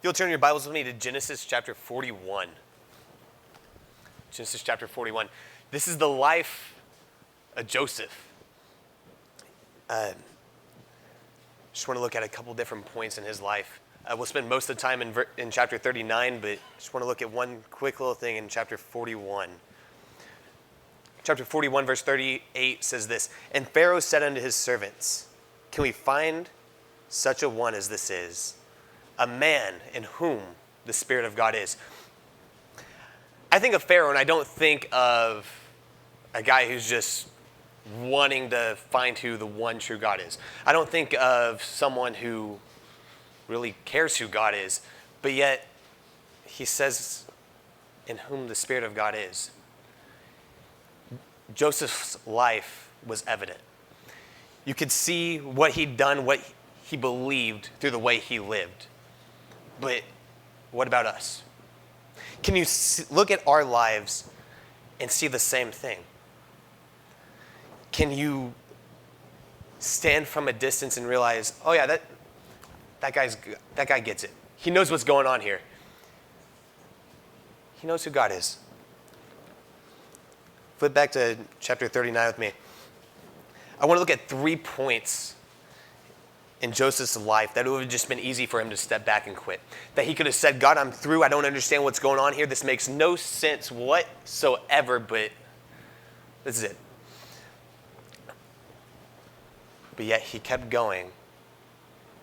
You'll turn your Bibles with me to Genesis chapter 41. Genesis chapter 41. This is the life of Joseph. Just want to look at a couple different points in his life. We'll spend most of the time in chapter 39, but just want to look at one quick little thing in chapter 41. Chapter 41, verse 38 says this, "And Pharaoh said unto his servants, Can we find such a one as this is, a man in whom the Spirit of God is?" I think of Pharaoh, and I don't think of a guy who's just wanting to find who the one true God is. I don't think of someone who really cares who God is, but yet he says, in whom the Spirit of God is. Joseph's life was evident. You could see what he'd done, what he believed through the way he lived. But what about us? Can you look at our lives and see the same thing? Can you stand from a distance and realize, oh yeah, that guy gets it. He knows what's going on here. He knows who God is. Flip back to chapter 39 with me. I want to look at 3 points in Joseph's life that it would have just been easy for him to step back and quit. That he could have said, God, I'm through. I don't understand what's going on here. This makes no sense whatsoever, but this is it. But yet he kept going.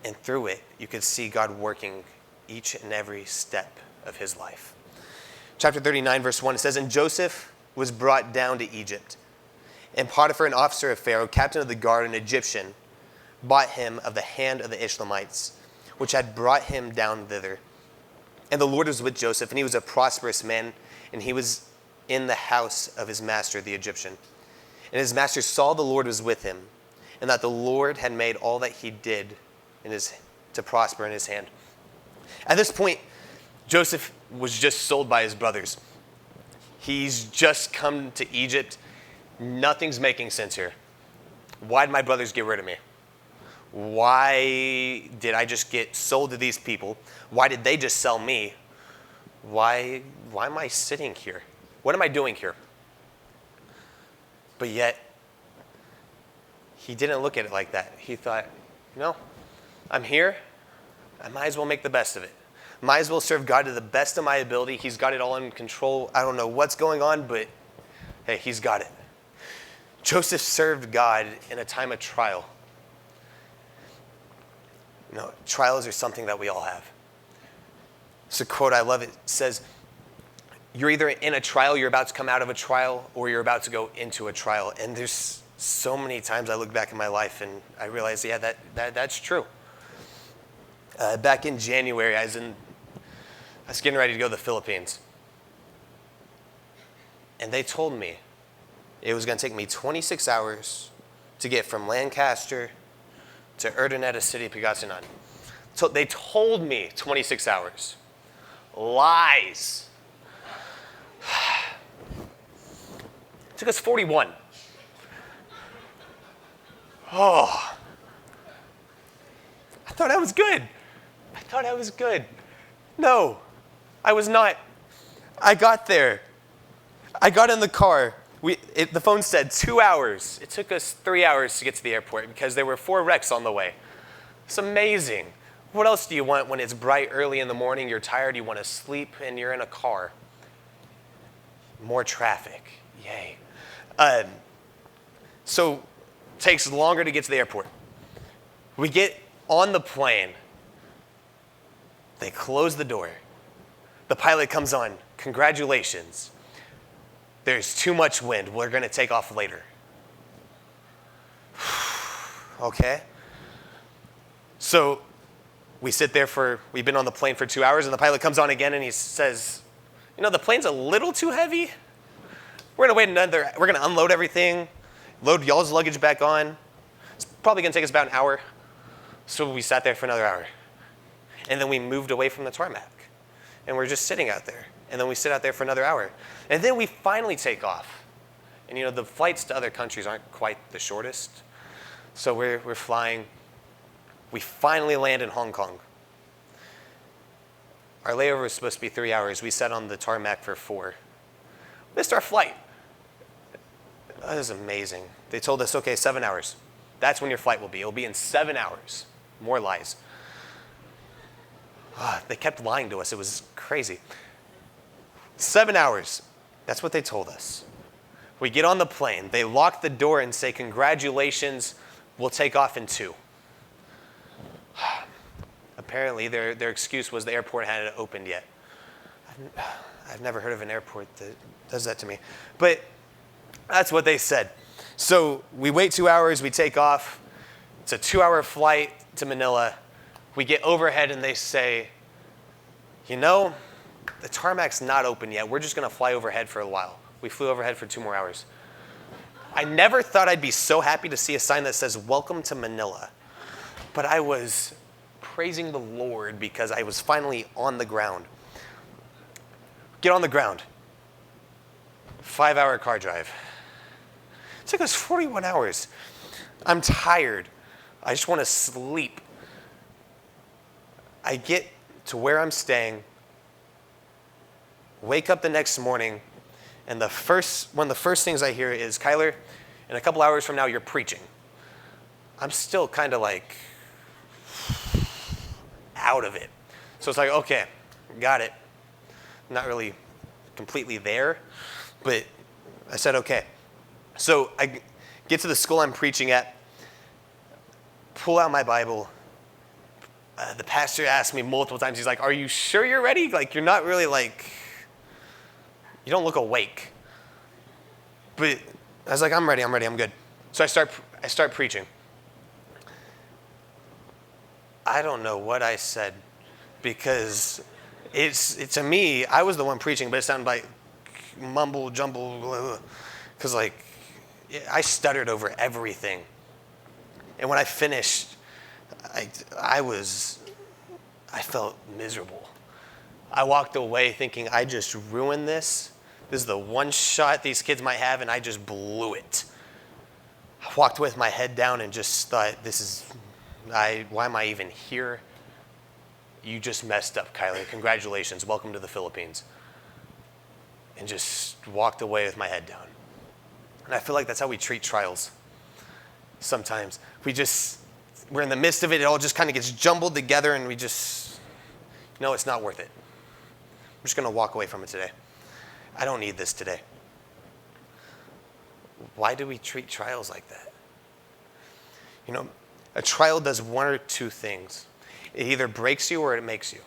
And through it, you could see God working each and every step of his life. Chapter 39, verse 1, it says, "And Joseph was brought down to Egypt. And Potiphar, an officer of Pharaoh, captain of the guard, an Egyptian, bought him of the hand of the Ishmaelites, which had brought him down thither. And the Lord was with Joseph, and he was a prosperous man, and he was in the house of his master, the Egyptian. And his master saw the Lord was with him, and that the Lord had made all that he did to prosper in his hand." At this point, Joseph was just sold by his brothers. He's just come to Egypt. Nothing's making sense here. Why did my brothers get rid of me? Why did I just get sold to these people? Why did they just sell me? Why am I sitting here? What am I doing here? But yet, he didn't look at it like that. He thought, I'm here. I might as well make the best of it. Might as well serve God to the best of my ability. He's got it all in control. I don't know what's going on, but hey, he's got it. Joseph served God in a time of trial. Trials are something that we all have. It's a quote, I love it. It says, you're either in a trial, you're about to come out of a trial, or you're about to go into a trial. And there's so many times I look back in my life and I realize, yeah, that's true. Back in January, I was getting ready to go to the Philippines. And they told me it was going to take me 26 hours to get from Lancaster to Urdaneta City, Pangasinan. So they told me 26 hours. Lies. It took us 41. Oh. I thought I was good. No, I was not. I got there. I got in the car. The phone said 2 hours. It took us 3 hours to get to the airport because there were 4 wrecks on the way. It's amazing. What else do you want when it's bright early in the morning, you're tired, you want to sleep, and you're in a car? More traffic. Yay. So it takes longer to get to the airport. We get on the plane. They close the door. The pilot comes on. Congratulations. There's too much wind. We're going to take off later. Okay. So we sit there we've been on the plane for 2 hours, and the pilot comes on again, and he says, the plane's a little too heavy. We're going to we're going to unload everything, load y'all's luggage back on. It's probably going to take us about an hour. So we sat there for another hour. And then we moved away from the tarmac. And we're just sitting out there. And then we sit out there for another hour. And then we finally take off. And the flights to other countries aren't quite the shortest. So we're flying. We finally land in Hong Kong. Our layover was supposed to be 3 hours. We sat on the tarmac for 4. Missed our flight. That was amazing. They told us, okay, 7 hours. That's when your flight will be. It'll be in 7 hours. More lies. They kept lying to us. It was crazy. 7 hours. That's what they told us. We get on the plane. They lock the door and say, congratulations, we'll take off in 2. Apparently, their excuse was the airport hadn't opened yet. I've never heard of an airport that does that to me. But that's what they said. So we wait 2 hours, we take off. It's a 2-hour flight to Manila. We get overhead and they say, you know, the tarmac's not open yet. We're just going to fly overhead for a while. We flew overhead for 2 more hours. I never thought I'd be so happy to see a sign that says, welcome to Manila. But I was praising the Lord because I was finally on the ground. Get on the ground. 5-hour car drive. It took us 41 hours. I'm tired. I just want to sleep. I get to where I'm staying, wake up the next morning, and one of the first things I hear is, Kyler, in a couple hours from now, you're preaching. I'm still kind of like out of it. So it's like, okay, got it. Not really completely there, but I said, okay. So I get to the school I'm preaching at, pull out my Bible. The pastor asked me multiple times, he's like, are you sure you're ready? Like, you're not really like, you don't look awake. But I was like, I'm ready, I'm good. So I start preaching. I don't know what I said because it's to me, I was the one preaching, but it sounded like mumble, jumble, because like I stuttered over everything. And when I finished, I felt miserable. I walked away thinking I just ruined this. This is the one shot these kids might have, and I just blew it. I walked with my head down and just thought, why am I even here? You just messed up, Kyler. Congratulations. Welcome to the Philippines. And just walked away with my head down. And I feel like that's how we treat trials sometimes. We're in the midst of it. It all just kind of gets jumbled together, and we just, it's not worth it. I'm just going to walk away from it today. I don't need this today. Why do we treat trials like that? A trial does one or two things. It either breaks you or it makes you.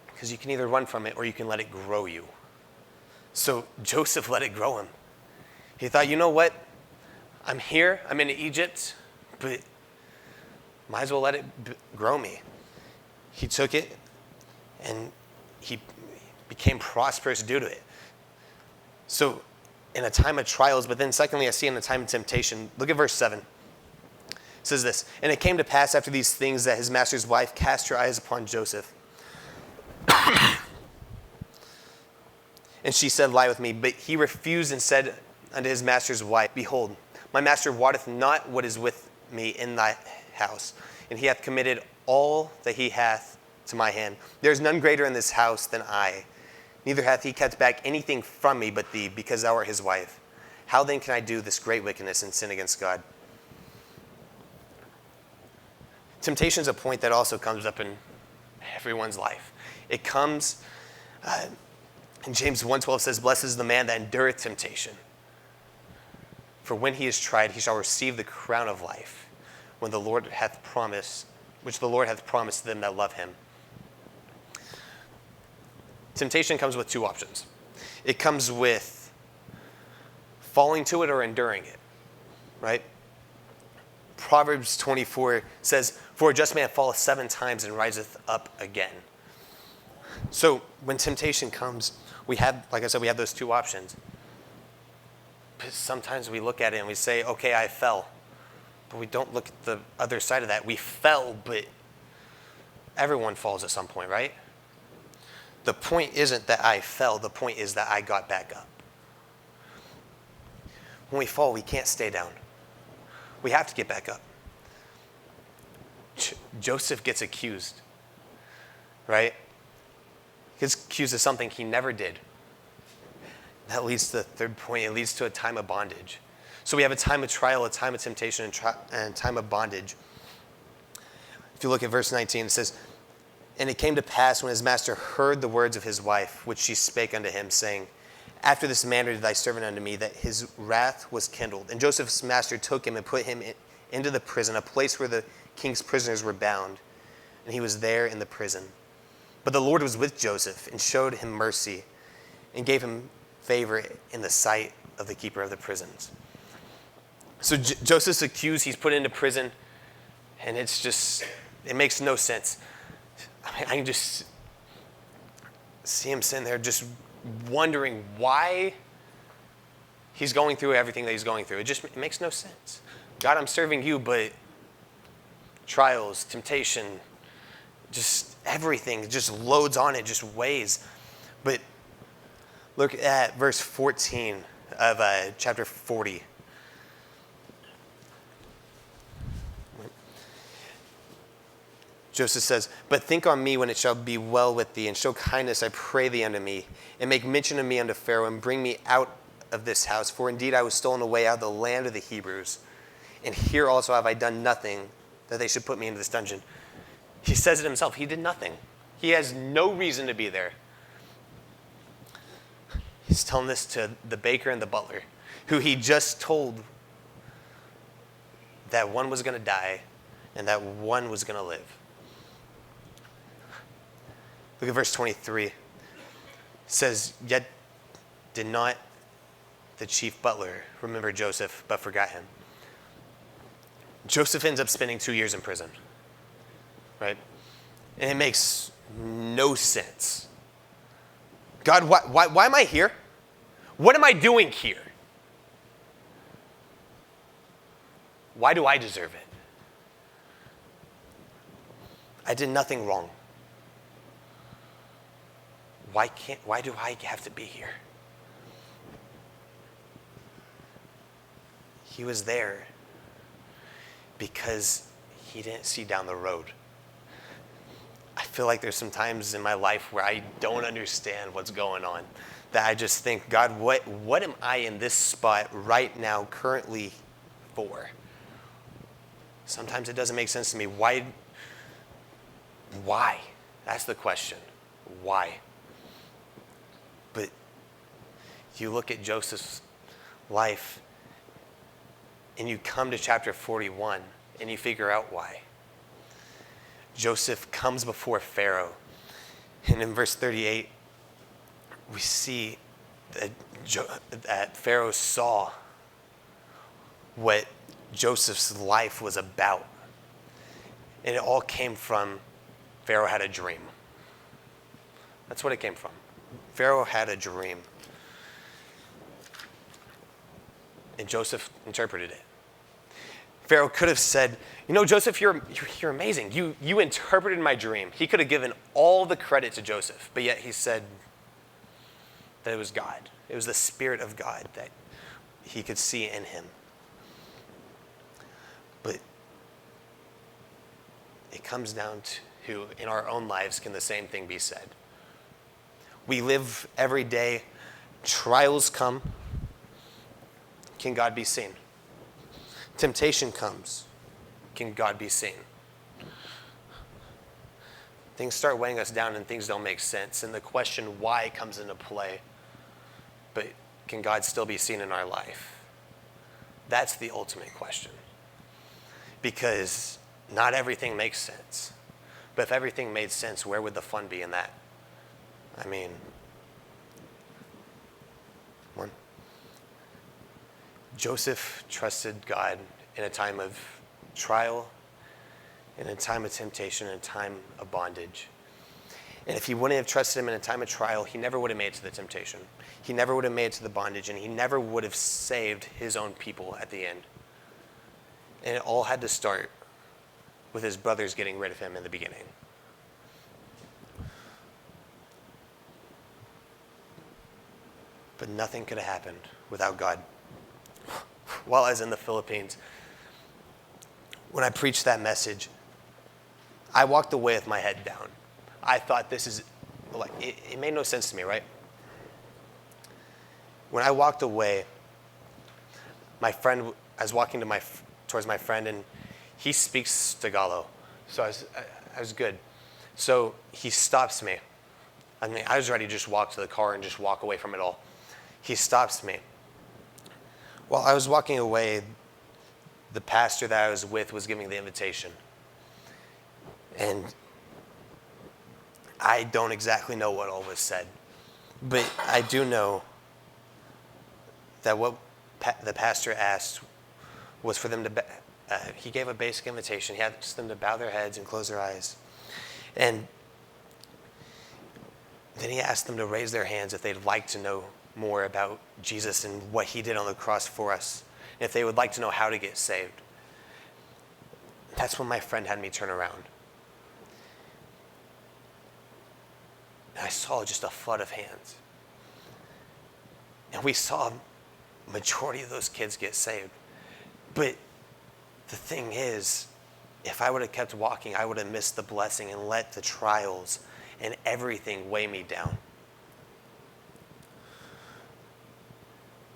Because you can either run from it or you can let it grow you. So Joseph let it grow him. He thought, you know what? I'm here, I'm in Egypt, but might as well let it grow me. He took it and he became prosperous due to it. So in a time of trials, but then secondly, I see in a time of temptation. Look at verse 7. It says this, and it came to pass after these things that his master's wife cast her eyes upon Joseph. And she said, lie with me. But he refused and said unto his master's wife, behold, my master wotteth not what is with me in thy house, and he hath committed all that he hath to my hand. There is none greater in this house than I. Neither hath he kept back anything from me but thee, because thou art his wife. How then can I do this great wickedness and sin against God? Temptation is a point that also comes up in everyone's life. It comes, in James 1:12 says, blessed is the man that endureth temptation. For when he is tried, he shall receive the crown of life, which the Lord hath promised to them that love him. Temptation comes with two options. It comes with falling to it or enduring it, right? Proverbs 24 says, for a just man falleth 7 times and riseth up again. So when temptation comes, we have, like I said, we have those two options. But sometimes we look at it and we say, okay, I fell. But we don't look at the other side of that. We fell, but everyone falls at some point, right? The point isn't that I fell. The point is that I got back up. When we fall, we can't stay down. We have to get back up. Joseph gets accused. right? He's accused of something he never did. That leads to the third point. It leads to a time of bondage. So we have a time of trial, a time of temptation, and a time of bondage. If you look at verse 19, it says, "And it came to pass when his master heard the words of his wife, which she spake unto him, saying, After this manner did thy servant unto me, that his wrath was kindled. And Joseph's master took him and put him into the prison, a place where the king's prisoners were bound. And he was there in the prison. But the Lord was with Joseph and showed him mercy and gave him favor in the sight of the keeper of the prisons." So Joseph's accused, he's put into prison, and it makes no sense. I can just see him sitting there just wondering why he's going through everything that he's going through. It makes no sense. God, I'm serving you, but trials, temptation, just everything just loads on it, just weighs. But look at verse 14 of chapter 40. Joseph says, "But think on me when it shall be well with thee, and show kindness, I pray thee, unto me, and make mention of me unto Pharaoh, and bring me out of this house. For indeed I was stolen away out of the land of the Hebrews, and here also have I done nothing that they should put me into this dungeon." He says it himself. He did nothing. He has no reason to be there. He's telling this to the baker and the butler, who he just told that one was going to die and that one was going to live. Look at verse 23. It says, "Yet did not the chief butler remember Joseph, but forgot him." Joseph ends up spending 2 years in prison, right? And it makes no sense. God, why am I here? What am I doing here? Why do I deserve it? I did nothing wrong. Why do I have to be here? He was there because he didn't see down the road. I feel like there's some times in my life where I don't understand what's going on, that I just think, God, what am I in this spot right now currently for? Sometimes it doesn't make sense to me. Why? That's the question. Why? But you look at Joseph's life and you come to chapter 41 and you figure out why. Joseph comes before Pharaoh. And in verse 38, we see that Pharaoh saw what Joseph's life was about. And it all came from Pharaoh had a dream. That's what it came from. Pharaoh had a dream. And Joseph interpreted it. Pharaoh could have said, Joseph, you're amazing. You interpreted my dream. He could have given all the credit to Joseph, but yet he said that it was God. It was the Spirit of God that he could see in him. But it comes down to, in our own lives, can the same thing be said? We live every day. Trials come. Can God be seen? Temptation comes. Can God be seen? Things start weighing us down and things don't make sense. And the question why comes into play. But can God still be seen in our life? That's the ultimate question. Because not everything makes sense. But if everything made sense, where would the fun be in that? Joseph trusted God in a time of trial, in a time of temptation, in a time of bondage. And if he wouldn't have trusted him in a time of trial, he never would have made it to the temptation. He never would have made it to the bondage, and he never would have saved his own people at the end. And it all had to start with his brothers getting rid of him in the beginning. But nothing could have happened without God. While I was in the Philippines, when I preached that message, I walked away with my head down. I thought this is, like, it made no sense to me, right? When I walked away, I was walking towards my friend, and he speaks Tagalog, so I was good. So he stops me. I mean, I was ready to just walk to the car and just walk away from it all. He stops me. While I was walking away, the pastor that I was with was giving the invitation. And I don't exactly know what all was said, but I do know that what the pastor asked was for them to, he gave a basic invitation. He asked them to bow their heads and close their eyes. And then he asked them to raise their hands if they'd like to know more about Jesus and what he did on the cross for us, and if they would like to know how to get saved. That's when my friend had me turn around. And I saw just a flood of hands. And we saw a majority of those kids get saved. But the thing is, if I would have kept walking, I would have missed the blessing and let the trials and everything weigh me down.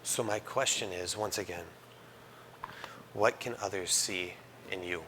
So my question is, once again, what can others see in you?